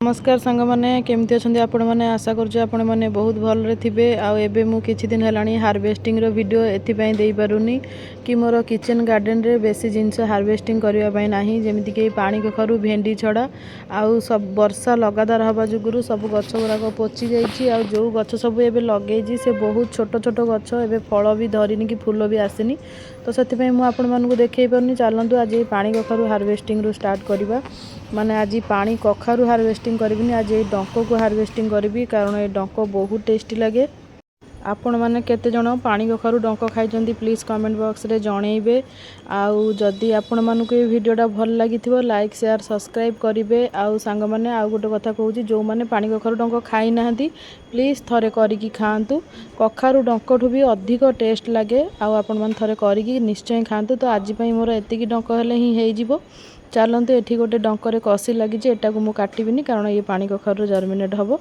नमस्कार सांग मैंने केमती अच्छा आपण मैंने आशा करुँ आपण मैंने बहुत भलरे थे आबे मु किछि दिन है हार्वेस्टिंग वीडियो एपाई दे पारुनी कि मोर किचन गार्डन रे बेसी जिनस हार्वेस्टिंग करने ना जमीक पानी कखारू भेंडी छड़ा आउ सब वर्षा लगातार हवा जुगुरु सब गछ गुड़ाक पोची जाइए जो गछ सब एबे लगे से बहुत छोट छोट गछ एबे फल भी धरिनी कि फूल भी आसनी तो से मुझे देखे पारनी चलतु आज पानी कखारू हार्वेस्टिंग रू स्टार्ट करवा माने आज पानी कखारू हार्वेस्टिंग करी आज ये डंक को हार्वेस्टिंग करी कारण ये डंक बहुत टेस्टी लगे। आपण मैंने केते जण पानी कखारू डंक खाई प्लीज कमेंट बॉक्स रे जनइबे आउ जदि आपण मानक ये वीडियोटा भल लगी लाइक शेयर सब्सक्राइब करेंगे आउ सांग मैंने आउ गोटे कथा कहूँ जो मैंने पानी कखारू डंक खाई ना प्लीज थरे करिकी खातु कखारू डंकठू भी अधिक टेस्ट लगे आउ आपण मैंने थरे करिकी निश्चय खातु। तो आज मोर एतिकी डंक हेले ही हो चलते ये गोटे डंकरे कसी लगी एटा को मुझे काटबिनी कारण ये पानी कखारू जर्मिनेट हम।